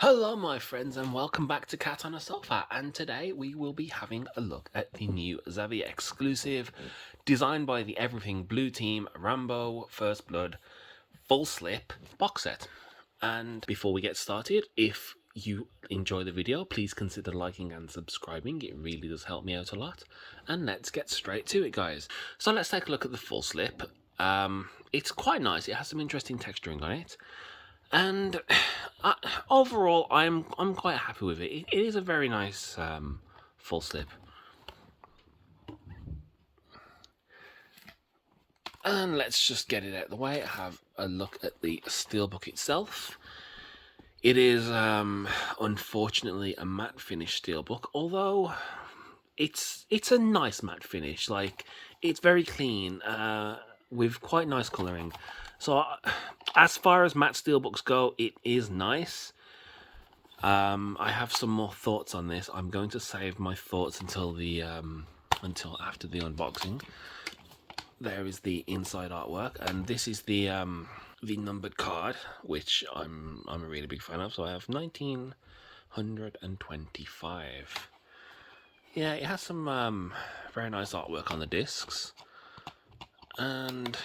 Hello my friends and welcome back to Cat on a Sofa, and today we will be having a look at the new Zavvi Exclusive designed by the Everything Blue team Rambo First Blood Fullslip box set. And before we get started, if you enjoy the video, please consider liking and subscribing. It really does help me out a lot. And let's get straight to it, guys. So let's take a look at the Fullslip. It's quite nice. It has some interesting texturing on it. And overall, I'm quite happy with it. It is a very nice Fullslip. And let's just get it out of the way. Have a look at the Steelbook itself. It is unfortunately a matte finish Steelbook, although it's a nice matte finish. Like, it's very clean with quite nice colouring. So as far as matte steelbooks go, it is nice. I have some more thoughts on this. I'm going to save my thoughts until the until after the unboxing. There is the inside artwork, and this is the numbered card, which I'm a really big fan of. So I have 1925. Yeah, it has some very nice artwork on the discs. And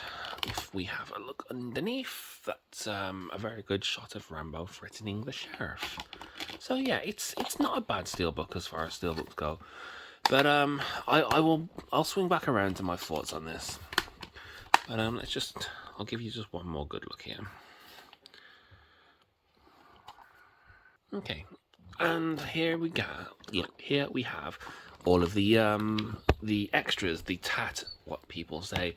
if we have a look underneath, that's a very good shot of Rambo threatening the sheriff. So yeah, it's not a bad steelbook as far as steelbooks go. But I'll swing back around to my thoughts on this. But I'll give you just one more good look here. Okay, and here we go. Here we have all of the extras, the tat, what people say.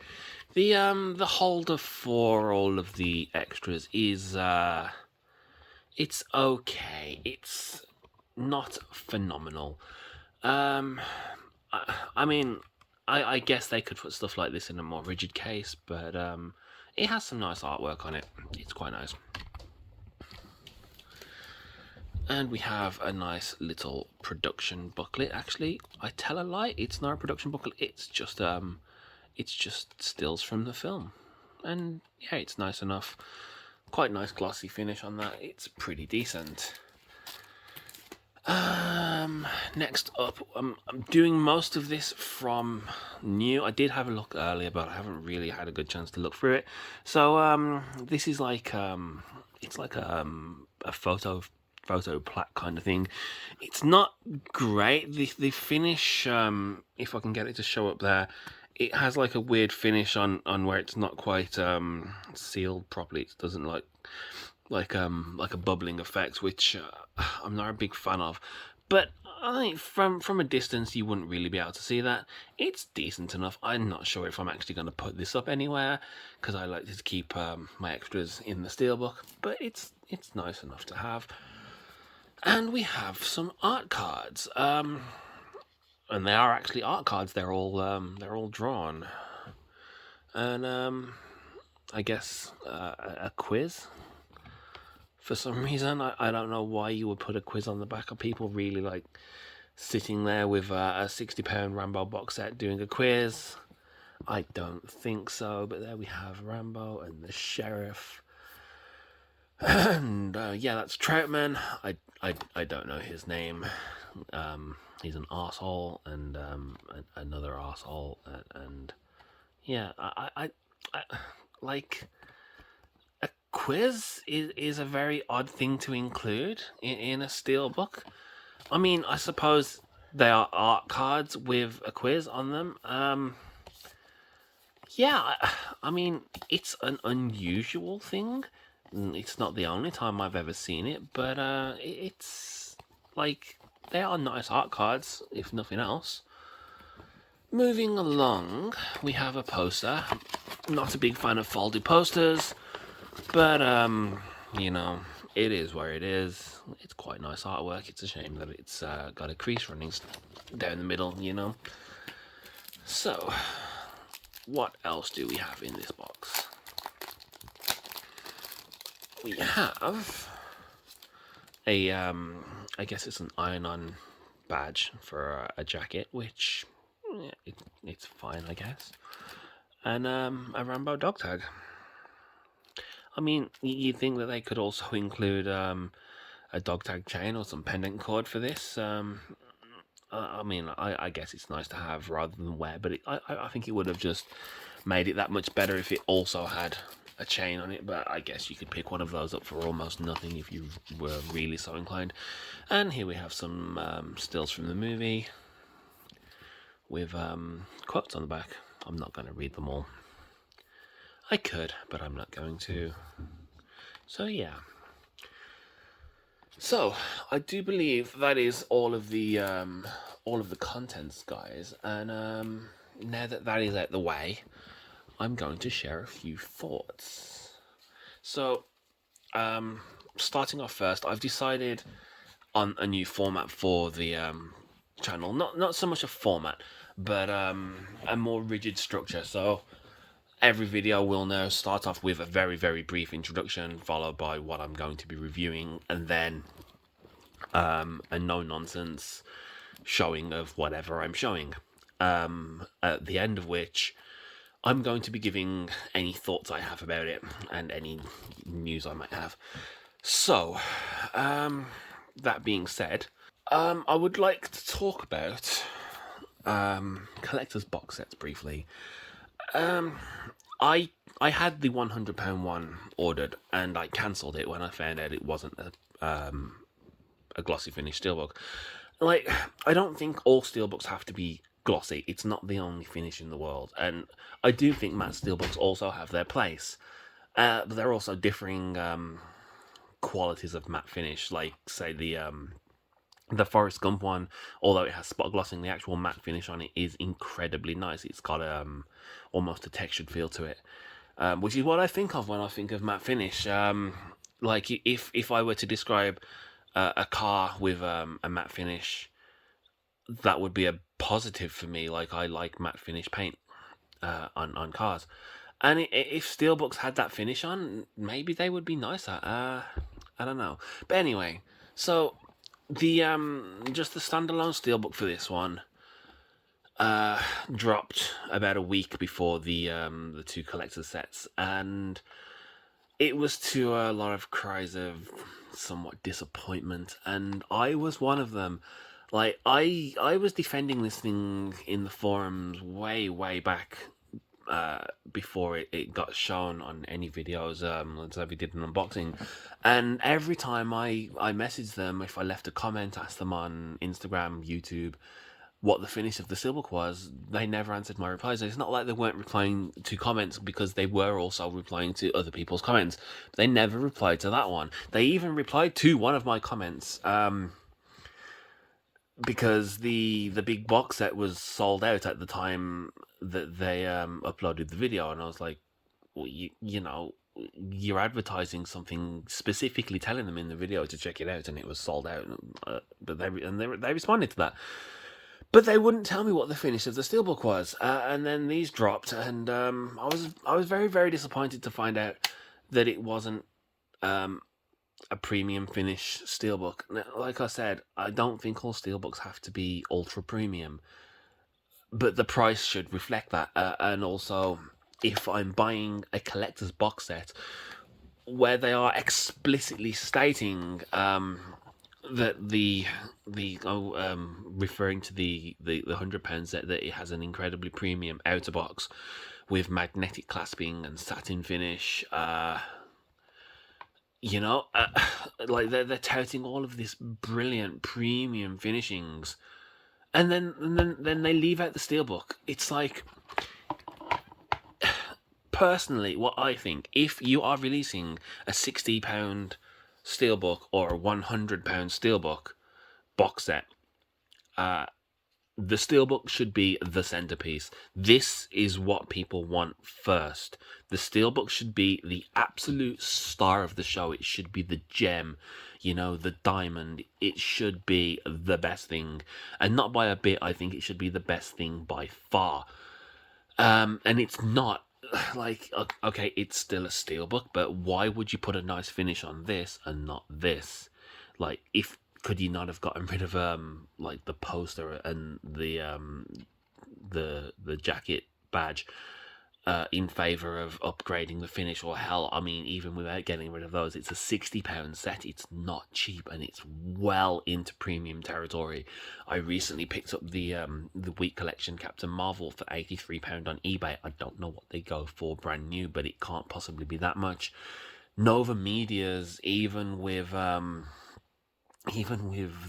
The holder for all of the extras is it's okay. It's not phenomenal. I mean, I guess they could put stuff like this in a more rigid case, but it has some nice artwork on it. It's quite nice. And we have a nice little production booklet. Actually, I tell a lie, it's not a production booklet, it's just stills from the film. And yeah, it's nice enough. Quite nice glossy finish on that. It's pretty decent. Next up, I'm doing most of this from new. I did have a look earlier, but I haven't really had a good chance to look through it. So this is like it's like a photo plaque kind of thing. It's not great. The finish, if I can get it to show up there, it has like a weird finish on where it's not quite sealed properly. It doesn't like a bubbling effect, which I'm not a big fan of. But I think from a distance you wouldn't really be able to see that. It's decent enough. I'm not sure if I'm actually going to put this up anywhere, because I like to keep my extras in the steelbook, but it's nice enough to have. And we have some art cards, and they are actually art cards. They're all drawn, and I guess a quiz. For some reason, I don't know why you would put a quiz on the back. Of people really like sitting there with a £60 Rambo box set doing a quiz? I don't think so. But there we have Rambo and the sheriff. And yeah, that's Troutman. I don't know his name. He's an arsehole and another arsehole, and yeah, I like, a quiz is a very odd thing to include in a steelbook. I mean, I suppose they are art cards with a quiz on them. Yeah, I mean, it's an unusual thing. It's not the only time I've ever seen it, but it's like, they are nice art cards, if nothing else. Moving along, we have a poster. Not a big fan of folded posters, but you know, it is where it is. It's quite nice artwork. It's a shame that it's got a crease running down the middle, you know. So, what else do we have in this box? We have a I guess it's an iron-on badge for a jacket, which it's fine, I guess. And a Rambo dog tag. I mean, you'd think that they could also include a dog tag chain or some pendant cord for this. I mean, I guess it's nice to have rather than wear, but I think it would have just made it that much better if it also had a chain on it. But I guess you could pick one of those up for almost nothing if you were really so inclined. And here we have some stills from the movie with quotes on the back. I'm not going to read them all. I could, but I'm not going to. So yeah. So I do believe that is all of the contents, guys. And now that that is out the way, I'm going to share a few thoughts. So, starting off first, I've decided on a new format for the channel. Not so much a format, but a more rigid structure. So every video will now start off with a very, very brief introduction, followed by what I'm going to be reviewing, and then a no-nonsense showing of whatever I'm showing. At the end of which, I'm going to be giving any thoughts I have about it and any news I might have. So, that being said, I would like to talk about collector's box sets briefly. I had the £100 one ordered, and I cancelled it when I found out it wasn't a glossy finish steelbook. Like, I don't think all steelbooks have to be glossy. It's not the only finish in the world, and I do think matte steelbooks also have their place, but there are also differing qualities of matte finish. Like, say the Forrest Gump one, although it has spot glossing, the actual matte finish on it is incredibly nice. It's got almost a textured feel to it, which is what I think of when I think of matte finish. Like, if I were to describe a car with a matte finish, that would be a positive for me. Like, I like matte finish paint on cars, and if steelbooks had that finish on, maybe they would be nicer. I don't know, but anyway, so the just the standalone steelbook for this one dropped about a week before the two collector's sets, and it was to a lot of cries of somewhat disappointment, and I was one of them. Like, I was defending this thing in the forums way back before it got shown on any videos. Zavvi did an unboxing, and every time I messaged them, if I left a comment, asked them on Instagram, YouTube, what the finish of the steelbook was, they never answered my replies. It's not like they weren't replying to comments, because they were also replying to other people's comments. They never replied to that one. They even replied to one of my comments, because the big box set was sold out at the time that they uploaded the video, and I was like, well, you know, you're advertising something, specifically telling them in the video to check it out, and it was sold out. But they responded to that. But they wouldn't tell me what the finish of the steelbook was, and then these dropped, and I was very disappointed to find out that it wasn't a premium finish steelbook. Now, like I said, I don't think all steelbooks have to be ultra premium, but the price should reflect that. And also, if I'm buying a collector's box set where they are explicitly stating that referring to the £100 set, that it has an incredibly premium outer box with magnetic clasping and satin finish, you know, like they're touting all of this brilliant premium finishings, and then they leave out the steelbook. It's like, personally, what I think, if you are releasing a £60 steelbook or a £100 steelbook box set, the steelbook should be the centerpiece. This is what people want first. The steelbook should be the absolute star of the show. It should be the gem, you know, the diamond. It should be the best thing, and not by a bit. I think it should be the best thing by far. And it's not. Like, okay, it's still a steelbook, but why would you put a nice finish on this and not this? Like, could you not have gotten rid of like the poster and the jacket badge? in favor of upgrading the finish, or hell, I mean, even without getting rid of those, it's a £60 set. It's not cheap, and it's well into premium territory. I recently picked up the Week Collection Captain Marvel for £83 on eBay. I don't know what they go for brand new, but it can't possibly be that much. Nova Media's, even with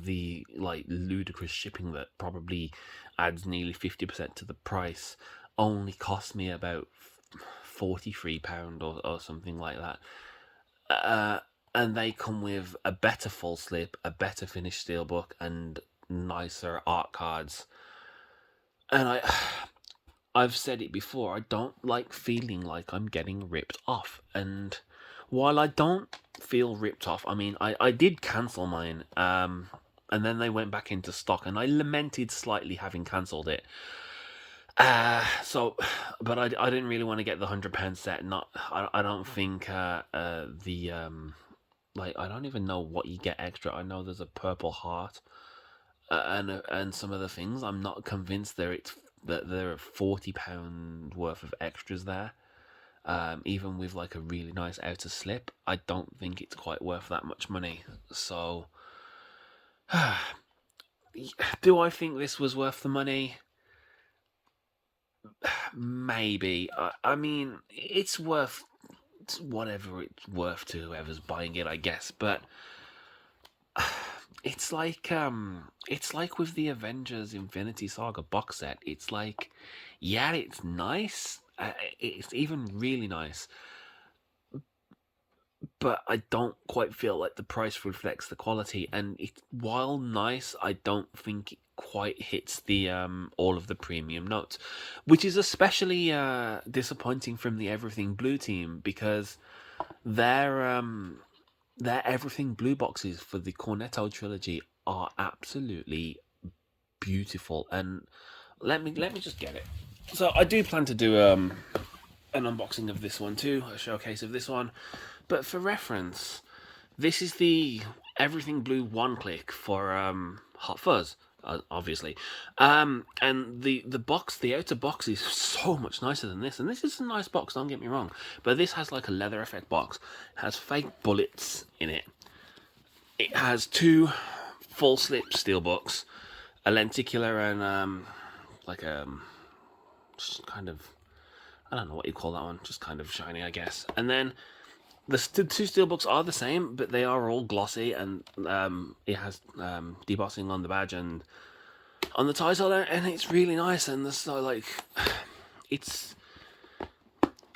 the like ludicrous shipping that probably adds nearly 50% to the price, only cost me about £43 or something like that. And they come with a better Fullslip, a better finished Steelbook, and nicer art cards. And I've said it before, I don't like feeling like I'm getting ripped off. And while I don't feel ripped off, I mean, I did cancel mine, and then they went back into stock, and I lamented slightly having cancelled it. But I didn't really want to get the £100 set. I don't think like, I don't even know what you get extra. I know there's a purple heart, and some other things. I'm not convinced that there are £40 worth of extras there. Even with like a really nice outer slip, I don't think it's quite worth that much money. So, do I think this was worth the money? Maybe. I mean, it's worth whatever it's worth to whoever's buying it, I guess. But it's like with the Avengers Infinity Saga box set. It's like, yeah, it's nice. It's even really nice, but I don't quite feel like the price reflects the quality. And while nice, I don't think it quite hits the all of the premium notes, which is especially disappointing from the Everything Blue team, because their Everything Blue boxes for the Cornetto trilogy are absolutely beautiful. And let me just get it. So I do plan to do an unboxing of this one too, a showcase of this one. But for reference, this is the Everything Blue one click for Hot Fuzz, obviously. And the box, the outer box, is so much nicer than this. And this is a nice box, don't get me wrong. But this has like a leather effect box. It has fake bullets in it. It has two Fullslip Steelbooks, a lenticular and like a just kind of, I don't know what you call that one, just kind of shiny, I guess. And then the two Steelbooks are the same, but they are all glossy, and it has debossing on the badge and on the tie holder, and it's really nice. And so like, it's,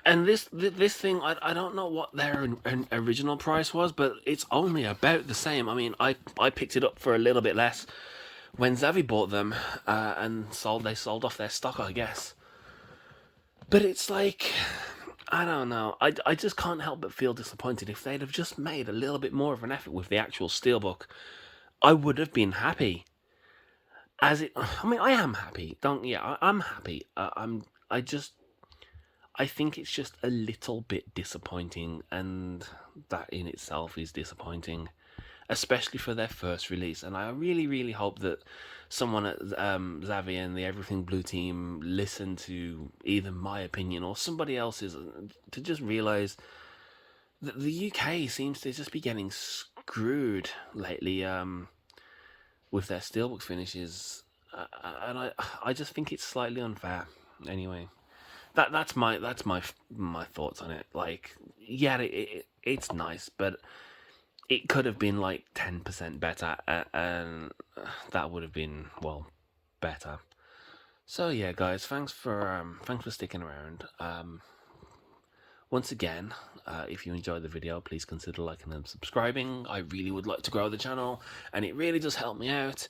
and this thing, I don't know what their original price was, but it's only about the same. I mean, I picked it up for a little bit less when Zavvi bought them, and they sold off their stock, I guess. But it's like, I don't know. I just can't help but feel disappointed. If they'd have just made a little bit more of an effort with the actual Steelbook, I would have been happy. I mean, I am happy. I'm happy. I think it's just a little bit disappointing, and that in itself is disappointing, especially for their first release. And I really, really hope that someone at Zavvi and the Everything Blue team listen to either my opinion or somebody else's, to just realise that the UK seems to just be getting screwed lately with their Steelbook finishes, and I just think it's slightly unfair. Anyway, that's my thoughts on it. Like, yeah, it's nice, but it could have been like 10% better, and that would have been, well, better. So yeah, guys, thanks for sticking around. Once again, if you enjoyed the video, please consider liking and subscribing. I really would like to grow the channel, and it really does help me out.